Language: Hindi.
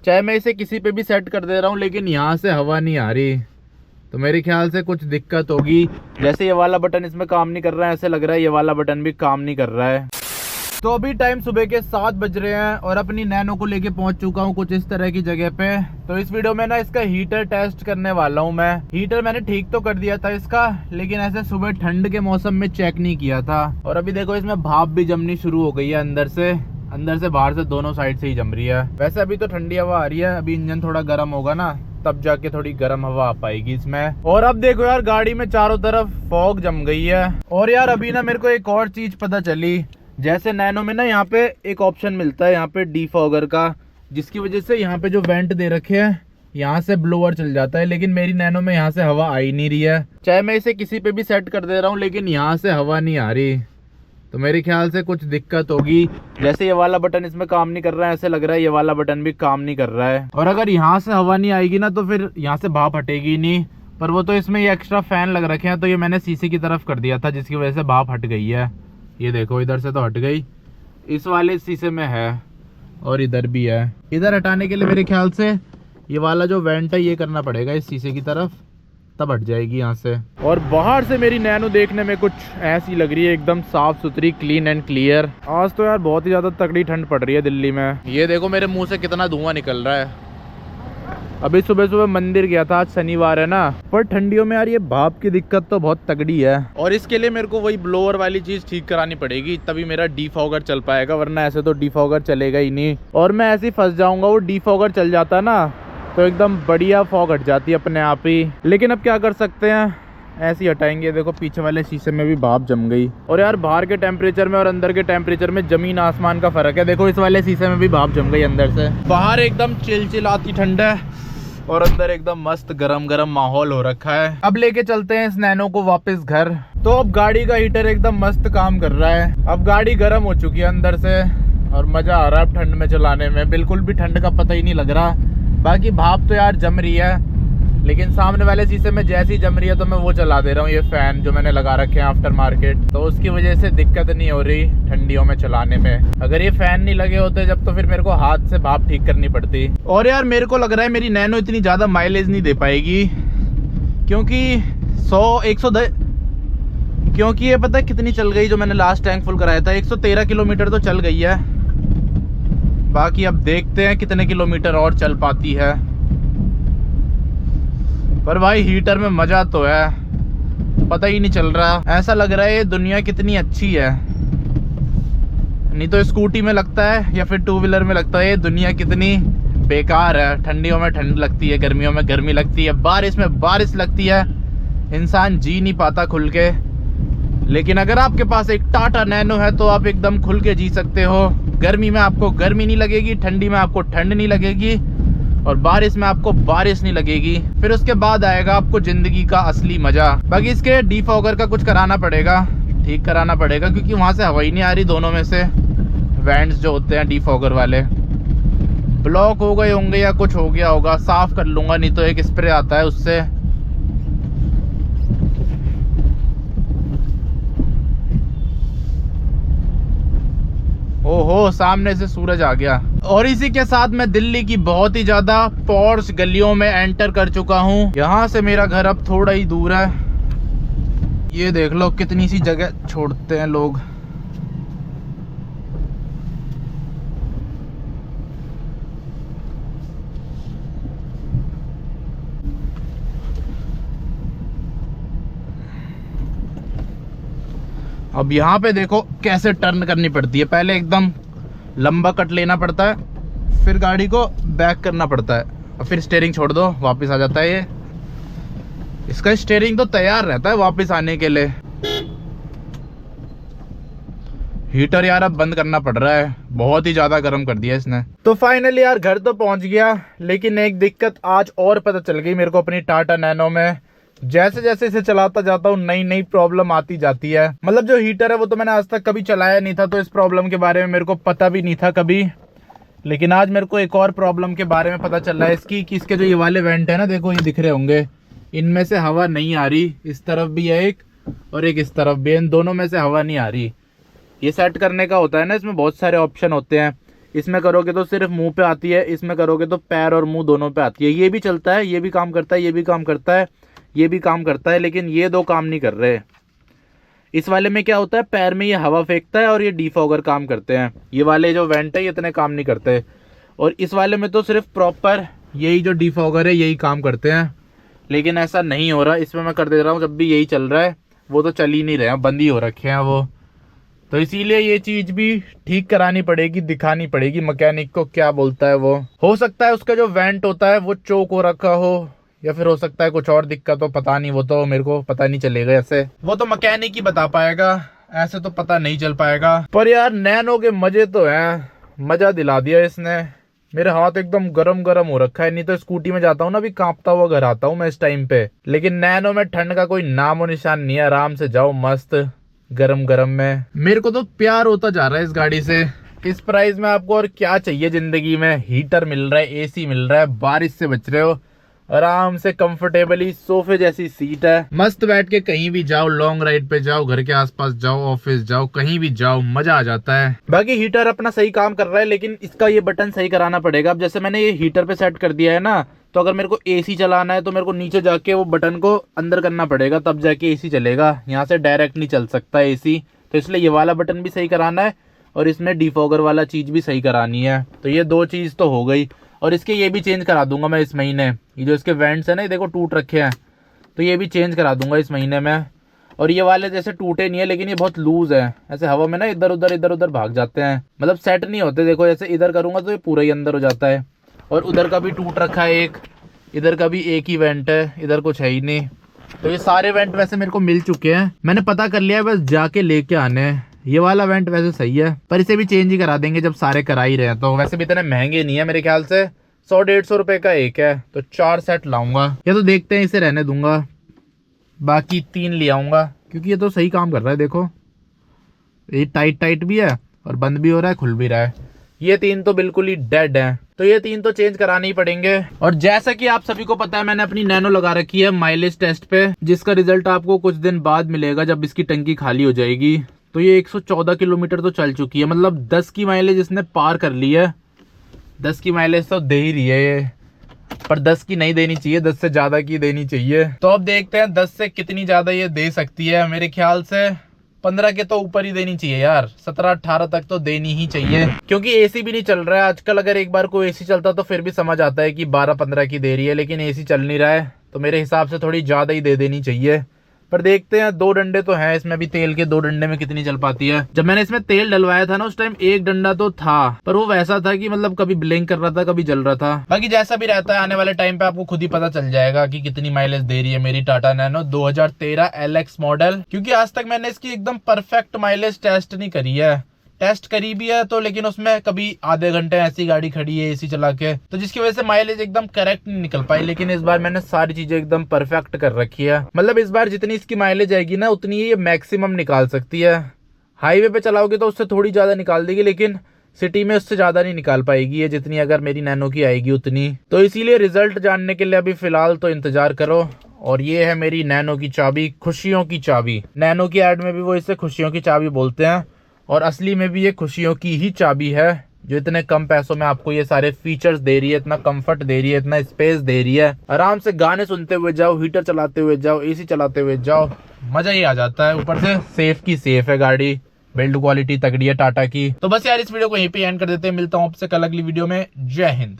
चाहे मैं इसे किसी पे भी सेट कर दे रहा हूँ लेकिन यहाँ से हवा नहीं आ रही, तो मेरे ख्याल से कुछ दिक्कत होगी। जैसे ये वाला बटन इसमें काम नहीं कर रहा है, ऐसे लग रहा है ये वाला बटन भी काम नहीं कर रहा है। तो अभी टाइम सुबह के 7 बज रहे हैं और अपनी नैनो को लेके पहुंच चुका हूं कुछ इस तरह की जगह पे। तो इस वीडियो में ना इसका हीटर टेस्ट करने वाला हूं मैं। हीटर मैंने ठीक तो कर दिया था इसका, लेकिन ऐसे सुबह ठंड के मौसम में चेक नहीं किया था। और अभी देखो इसमें भाप भी जमनी शुरू हो गई है, अंदर से बाहर से दोनों साइड से ही जम रही है। वैसे अभी तो ठंडी हवा आ रही है, अभी इंजन थोड़ा गर्म होगा ना तब जाके थोड़ी गर्म हवा आ पाएगी इसमें। और अब देखो यार गाड़ी में चारों तरफ फॉग जम गई है। और यार अभी ना मेरे को एक और चीज पता चली, जैसे नैनो में ना यहाँ पे एक ऑप्शन मिलता है यहाँ पे डीफॉगर का, जिसकी वजह से यहाँ पे जो वेंट दे रखे हैं यहाँ से ब्लोअर चल जाता है, लेकिन मेरी नैनो में यहाँ से हवा आ ही नहीं रही है। चाहे मैं इसे किसी पे भी सेट कर दे रहा हूँ लेकिन यहाँ से हवा नहीं आ रही, तो मेरे ख्याल से कुछ दिक्कत होगी। जैसे ये वाला बटन इसमें काम नहीं कर रहा है, ऐसे लग रहा है ये वाला बटन भी काम नहीं कर रहा है। और अगर यहाँ से हवा नहीं आएगी ना तो फिर यहाँ से भाप हटेगी नहीं। पर वो तो इसमें ये एक्स्ट्रा फैन लग रखे हैं, तो ये मैंने शीशे की तरफ कर दिया था जिसकी वजह से भाप हट गई है। ये देखो इधर से तो हट गई, इस वाले शीशे में है और इधर भी है। इधर हटाने के लिए मेरे ख्याल से ये वाला जो वेंट है ये करना पड़ेगा इस शीशे की तरफ, तब हट जाएगी यहाँ से। और बाहर से मेरी नैनो देखने में कुछ ऐसी लग रही है, एकदम साफ सुथरी, क्लीन एंड क्लियर। आज तो यार बहुत ही ज्यादा तगड़ी ठंड पड़ रही है दिल्ली में। ये देखो मेरे मुंह से कितना धुआं निकल रहा है। अभी सुबह सुबह मंदिर गया था, आज शनिवार है ना, पर ठंडियों में यार ये भाप की दिक्कत तो बहुत तगड़ी है। और इसके लिए मेरे को वही ब्लोअर वाली चीज ठीक करानी पड़ेगी, तभी मेरा डीफॉगर चल पाएगा, वरना ऐसे तो डीफॉगर चलेगा ही नहीं। और मैं ऐसे ही फंस जाऊंगा। वो डीफॉगर चल जाता ना तो एकदम बढ़िया फॉग हट जाती है अपने आप ही। लेकिन अब क्या कर सकते हैं, ऐसे ही हटाएंगे। देखो पीछे वाले शीशे में भी भाप जम गई। और यार बाहर के टेम्परेचर में और अंदर के टेम्परेचर में जमीन आसमान का फर्क है। देखो इस वाले शीशे में भी भाप जम गई अंदर से। बाहर एकदम चिलचिलाती ठंड है और अंदर एकदम मस्त गरम गरम माहौल हो रखा है। अब लेके चलते हैं इस नैनो को वापस घर। तो अब गाड़ी का हीटर एकदम मस्त काम कर रहा है। अब गाड़ी गर्म हो चुकी है अंदर से और मजा आ रहा है अब ठंड में चलाने में। बिल्कुल भी ठंड का पता ही नहीं लग रहा। बाकी भाप तो यार जम रही है, लेकिन सामने वाले शीशे में जैसी जम रही है तो मैं वो चला दे रहा हूँ, ये फैन जो मैंने लगा रखे हैं आफ्टर मार्केट। तो उसकी वजह से दिक्कत नहीं हो रही ठंडियों में चलाने में। अगर ये फैन नहीं लगे होते जब तो फिर मेरे को हाथ से भाप ठीक करनी पड़ती। और यार मेरे को लग रहा है मेरी नैनो इतनी ज्यादा माइलेज नहीं दे पाएगी, क्योंकि 110 क्योंकि ये पता है कितनी चल गई जो मैंने लास्ट टैंक फुल कराया था, 113 किलोमीटर तो चल गई है। बाकी अब देखते हैं कितने किलोमीटर और चल पाती है। पर भाई हीटर में मजा तो है, पता ही नहीं चल रहा। ऐसा लग रहा है ये दुनिया कितनी अच्छी है। नहीं तो स्कूटी में लगता है या फिर टू व्हीलर में लगता है ये दुनिया कितनी बेकार है। ठंडियों में ठंड लगती है, गर्मियों में गर्मी लगती है, बारिश में बारिश लगती है, इंसान जी नहीं पाता खुल के। लेकिन अगर आपके पास एक टाटा नैनो है तो आप एकदम खुल के जी सकते हो। गर्मी में आपको गर्मी नहीं लगेगी, ठंडी में आपको ठंड नहीं लगेगी और बारिश में आपको बारिश नहीं लगेगी। फिर उसके बाद आएगा आपको जिंदगी का असली मजा। बाकी इसके डीफॉगर का कुछ कराना पड़ेगा, ठीक कराना पड़ेगा, क्योंकि वहां से हवा ही नहीं आ रही। दोनों में से वेंट्स जो होते हैं डीफॉगर वाले ब्लॉक हो गए होंगे या कुछ हो गया होगा, साफ कर लूंगा, नहीं तो एक स्प्रे आता है उससे। ओहो सामने से सूरज आ गया। और इसी के साथ मैं दिल्ली की बहुत ही ज्यादा पॉश गलियों में एंटर कर चुका हूँ। यहाँ से मेरा घर अब थोड़ा ही दूर है। ये देख लो कितनी सी जगह छोड़ते हैं लोग। अब यहाँ पे देखो कैसे टर्न करनी पड़ती है। पहले एकदम लंबा कट लेना पड़ता है, फिर गाड़ी को बैक करना पड़ता है और फिर स्टीयरिंग छोड़ दो, वापस आ जाता है। ये इसका स्टीयरिंग तो तैयार रहता है वापस आने के लिए। हीटर यार अब बंद करना पड़ रहा है, बहुत ही ज्यादा गर्म कर दिया इसने। तो फाइनली यार घर तो पहुंच गया, लेकिन एक दिक्कत आज और पता चल गई मेरे को अपनी टाटा नैनो में। जैसे जैसे इसे चलाता जाता हूँ नई नई प्रॉब्लम आती जाती है। मतलब जो हीटर है वो तो मैंने आज तक कभी चलाया नहीं था, तो इस प्रॉब्लम के बारे में मेरे को पता भी नहीं था कभी। लेकिन आज मेरे को एक और प्रॉब्लम के बारे में पता चल रहा है इसकी, कि इसके जो ये वाले वेंट है ना, देखो ये दिख रहे होंगे, इनमें से हवा नहीं आ रही। इस तरफ भी है एक और एक इस तरफ भी, इन दोनों में से हवा नहीं आ रही। ये सेट करने का होता है ना, इसमें बहुत सारे ऑप्शन होते हैं। इसमें करोगे तो सिर्फ मुंह पे आती है, इसमें करोगे तो पैर और मुंह दोनों पे आती है। ये भी चलता है, ये भी काम करता है, ये भी काम करता है, ये भी काम करता है, लेकिन ये दो काम नहीं कर रहे। इस वाले में क्या होता है, पैर में ये हवा फेंकता है और ये डिफॉगर काम करते हैं। ये वाले जो वेंट है ये इतने काम नहीं करते। और इस वाले में तो सिर्फ प्रॉपर यही जो डिफॉगर है यही काम करते हैं, लेकिन ऐसा नहीं हो रहा। इसमें मैं कर दे रहा हूँ, जब भी यही चल रहा है, वो तो चल ही नहीं रहे हैं, बंद ही हो रखे हैं वो। तो इसीलिए ये चीज़ भी ठीक करानी पड़ेगी, दिखानी पड़ेगी मैकेनिक को क्या बोलता है वो। हो सकता है उसका जो वेंट होता है वो चोक हो रखा हो, या फिर हो सकता है कुछ और दिक्कत हो, पता नहीं, वो तो मेरे को पता नहीं चलेगा। ऐसे वो तो मैकेनिक ही बता पाएगा, ऐसे तो पता नहीं चल पाएगा। पर यार नैनो के मजे तो हैं, मजा दिला दिया इसने। मेरे हाथ एकदम गरम गरम हो रखा है। नहीं तो स्कूटी में जाता हूँ ना, अभी कांपता हुआ घर आता हूँ मैं इस टाइम पे, लेकिन नैनो में ठंड का कोई नामो निशान नहीं है। आराम से जाओ मस्त गरम गरम में। मेरे को तो प्यार होता जा रहा है इस गाड़ी से। इस प्राइस में आपको और क्या चाहिए जिंदगी में। हीटर मिल रहा है, एसी मिल रहा है, बारिश से बच रहे हो, आराम से कंफर्टेबली सोफे जैसी सीट है, मस्त बैठ के कहीं भी जाओ, लॉन्ग राइड पे जाओ, घर के आसपास जाओ, ऑफिस जाओ, कहीं भी जाओ, मजा आ जाता है। बाकी हीटर अपना सही काम कर रहा है, लेकिन इसका ये बटन सही कराना पड़ेगा। अब जैसे मैंने ये हीटर पे सेट कर दिया है ना, तो अगर मेरे को एसी चलाना है तो मेरे को नीचे जाके वो बटन को अंदर करना पड़ेगा, तब जाके एसी चलेगा। यहाँ से डायरेक्ट नहीं चल सकता एसी, तो इसलिए ये वाला बटन भी सही कराना है और इसमें डिफॉगर वाला चीज भी सही करानी है। तो ये दो चीज तो हो गई। और इसके ये भी चेंज करा दूंगा मैं इस महीने। ये जो इसके वेंट्स है ना, ये देखो टूट रखे हैं, तो ये भी चेंज करा दूंगा इस महीने में। और ये वाले जैसे टूटे नहीं है, लेकिन ये बहुत लूज है, ऐसे हवा में ना इधर उधर भाग जाते हैं, मतलब सेट नहीं होते। देखो ऐसे इधर करूंगा तो ये पूरा ही अंदर हो जाता है। और उधर का भी टूट रखा है एक, इधर का भी एक ही वेंट है, इधर कुछ है ही नहीं। तो ये सारे वेंट वैसे मेरे को मिल चुके हैं, मैंने पता कर लिया है, बस जाके लेके आने हैं। ये वाला वेंट वैसे सही है, पर इसे भी चेंज ही करा देंगे जब सारे करा ही रहे हैं। तो वैसे भी इतने महंगे नहीं है, मेरे ख्याल से 100-150 रुपए का एक है, तो 4 सेट लाऊंगा। या तो देखते हैं, इसे रहने दूंगा, बाकी 3 ले आऊंगा, क्योंकि ये तो सही काम कर रहा है। देखो ये टाइट भी है और बंद भी हो रहा है, खुल भी रहा है। ये 3 तो बिल्कुल ही डेड है, तो ये 3 तो चेंज कराने ही पड़ेंगे। और जैसा कि आप सभी को पता है, मैंने अपनी नैनो लगा रखी है माइलेज टेस्ट पे, जिसका रिजल्ट आपको कुछ दिन बाद मिलेगा जब इसकी टंकी खाली हो जाएगी। तो ये 114 किलोमीटर तो चल चुकी है, मतलब 10 की माइलेज इसने पार कर ली है। 10 की माइलेज तो दे ही रही है ये, पर 10 की नहीं देनी चाहिए, 10 से ज्यादा की देनी चाहिए। तो अब देखते हैं 10 से कितनी ज्यादा ये दे सकती है। मेरे ख्याल से 15 के तो ऊपर ही देनी चाहिए यार, 17-18 तक तो देनी ही चाहिए, क्योंकि एसी भी नहीं चल रहा है आजकल। अगर एक बार कोई एसी चलता तो फिर भी समझ आता है कि 12-15 की दे रही है, लेकिन एसी चल नहीं रहा है, तो मेरे हिसाब से थोड़ी ज्यादा ही दे देनी चाहिए। पर देखते हैं, 2 डंडे तो हैं इसमें भी तेल के, 2 डंडे में कितनी चल पाती है। जब मैंने इसमें तेल डलवाया था ना, उस टाइम 1 डंडा तो था, पर वो वैसा था कि मतलब कभी ब्लिंक कर रहा था, कभी जल रहा था। बाकी जैसा भी रहता है, आने वाले टाइम पे आपको खुद ही पता चल जाएगा कि कितनी माइलेज दे रही है मेरी टाटा नैनो 2013 LX मॉडल। क्योंकि आज तक मैंने इसकी एकदम परफेक्ट माइलेज टेस्ट नहीं करी है। टेस्ट करी भी है तो, लेकिन उसमें कभी आधे घंटे ऐसी गाड़ी खड़ी है एसी चला के, तो जिसकी वजह से माइलेज एकदम करेक्ट नहीं निकल पाई। लेकिन इस बार मैंने सारी चीजें एकदम परफेक्ट कर रखी है, मतलब इस बार जितनी इसकी माइलेज आएगी ना, उतनी ये मैक्सिमम निकाल सकती है। हाईवे पे चलाओगे तो उससे थोड़ी ज्यादा निकाल देगी, लेकिन सिटी में उससे ज्यादा नहीं निकाल पाएगी ये, जितनी अगर मेरी नैनो की आएगी उतनी। तो इसीलिए रिजल्ट जानने के लिए अभी फिलहाल तो इंतजार करो। और ये है मेरी नैनो की चाबी, खुशियों की चाबी। नैनो की एड में भी वो इसे खुशियों की चाबी बोलते हैं, और असली में भी ये खुशियों की ही चाबी है, जो इतने कम पैसों में आपको ये सारे फीचर्स दे रही है, इतना कंफर्ट दे रही है, इतना स्पेस दे रही है। आराम से गाने सुनते हुए जाओ, हीटर चलाते हुए जाओ, एसी चलाते हुए जाओ, मजा ही आ जाता है। ऊपर से सेफ की सेफ है गाड़ी, बिल्ड क्वालिटी तगड़ी है टाटा की। तो बस यार इस वीडियो को यहीं पे एंड कर देते हैं, मिलता हूँ आपसे कल अगली वीडियो में। जय हिंद।